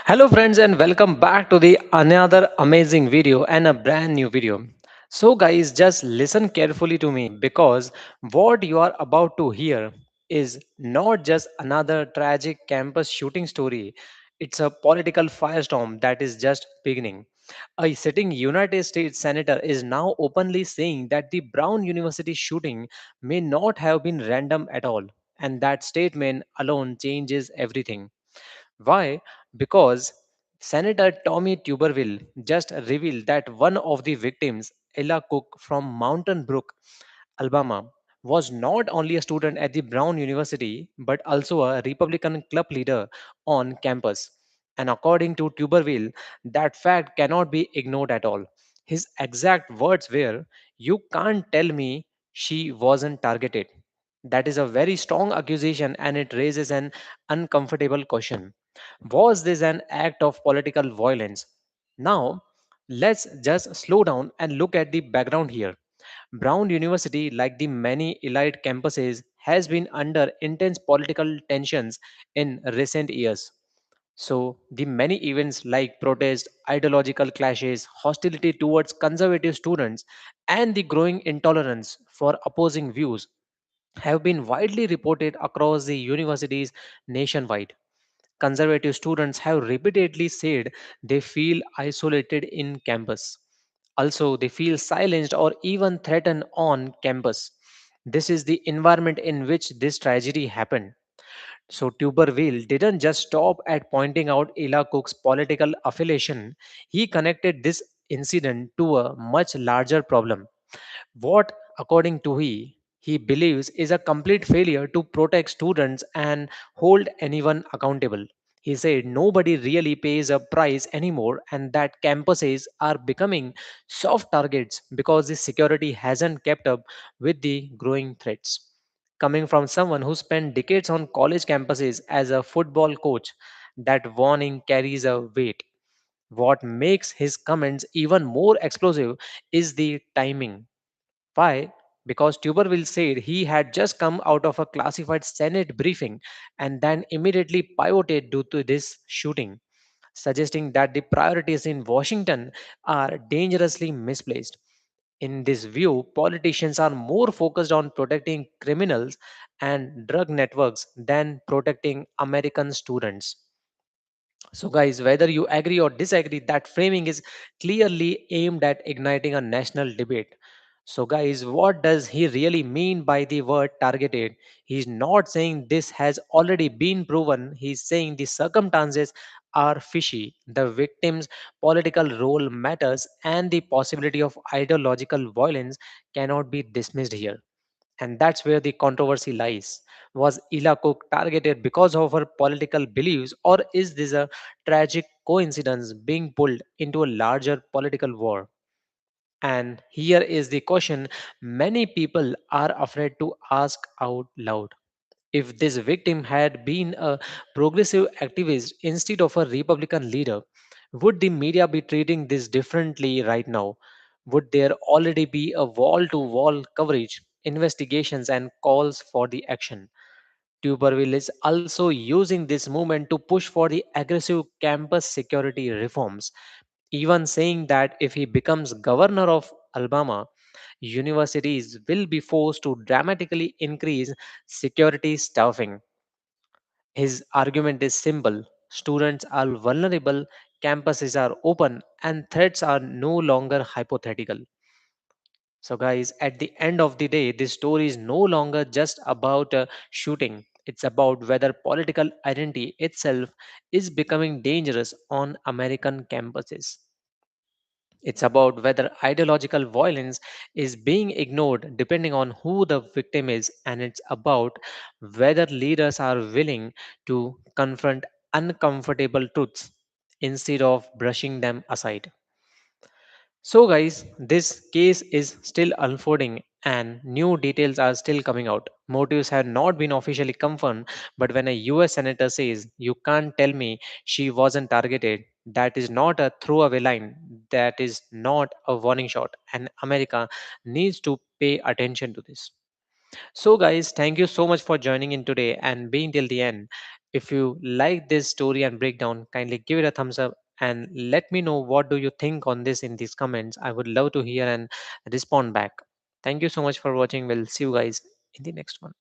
Hello friends and welcome back to the another amazing video and a brand new video. So guys, just listen carefully to me because what you are about to hear is not just another tragic campus shooting story. It's a political firestorm that is just beginning. A sitting United States senator is now openly saying that the Brown University shooting may not have been random at all, and that statement alone changes everything. Why? Because Senator Tommy Tuberville just revealed that one of the victims, Ella Cook from Mountain Brook, Alabama, was not only a student at the Brown University but also a Republican club leader on campus. And according to Tuberville, that fact cannot be ignored at all. His exact words were, "You can't tell me she wasn't targeted." That is a very strong accusation and it raises an uncomfortable question. Was this an act of political violence? Now, let's just slow down and look at the background here. Brown University, like the many elite campuses, has been under intense political tensions in recent years. So, the many events like protest, ideological clashes, hostility towards conservative students, and the growing intolerance for opposing views have been widely reported across the universities nationwide. Conservative students have repeatedly said they feel isolated in campus. Also, they feel silenced or even threatened on campus. This is the environment in which this tragedy happened. So, Tuberville didn't just stop at pointing out Ella Cook's political affiliation, he connected this incident to a much larger problem. What, according to he believes is a complete failure to protect students and hold anyone accountable. He said nobody really pays a price anymore and that campuses are becoming soft targets because the security hasn't kept up with the growing threats. Coming from someone who spent decades on college campuses as a football coach, that warning carries a weight. What makes his comments even more explosive is the timing. Why? Because Tuberville said he had just come out of a classified Senate briefing and then immediately pivoted due to this shooting, suggesting that the priorities in Washington are dangerously misplaced. In this view, politicians are more focused on protecting criminals and drug networks than protecting American students. So, guys, whether you agree or disagree, that framing is clearly aimed at igniting a national debate. So, guys, what does he really mean by the word targeted? He's not saying this has already been proven, he's saying the circumstances are fishy, the victim's political role matters, and the possibility of ideological violence cannot be dismissed here. And that's where the controversy lies. Was Ila Cook targeted because of her political beliefs, or is this a tragic coincidence being pulled into a larger political war? And here is the question many people are afraid to ask out loud. If this victim had been a progressive activist instead of a Republican leader, would the media be treating this differently right now? Would there already be a wall to wall coverage, investigations, and calls for the action? Tuberville is also using this movement to push for the aggressive campus security reforms, even saying that if he becomes governor of Alabama, universities will be forced to dramatically increase security staffing. His argument is simple: students are vulnerable, campuses are open, and threats are no longer hypothetical. So, guys, at the end of the day, this story is no longer just about a shooting. It's about whether political identity itself is becoming dangerous on American campuses. It's about whether ideological violence is being ignored depending on who the victim is, and it's about whether leaders are willing to confront uncomfortable truths instead of brushing them aside. So, guys, this case is still unfolding and new details are still coming out. Motives have not been officially confirmed, but when a US senator says, "You can't tell me she wasn't targeted," that is not a throwaway line, that is not a warning shot, and America needs to pay attention to this. So, guys, thank you so much for joining in today and being till the end. If you like this story and breakdown, kindly give it a thumbs up and let me know what do you think on this in these comments. I would love to hear and respond back. Thank you so much for watching. We'll see you guys in the next one.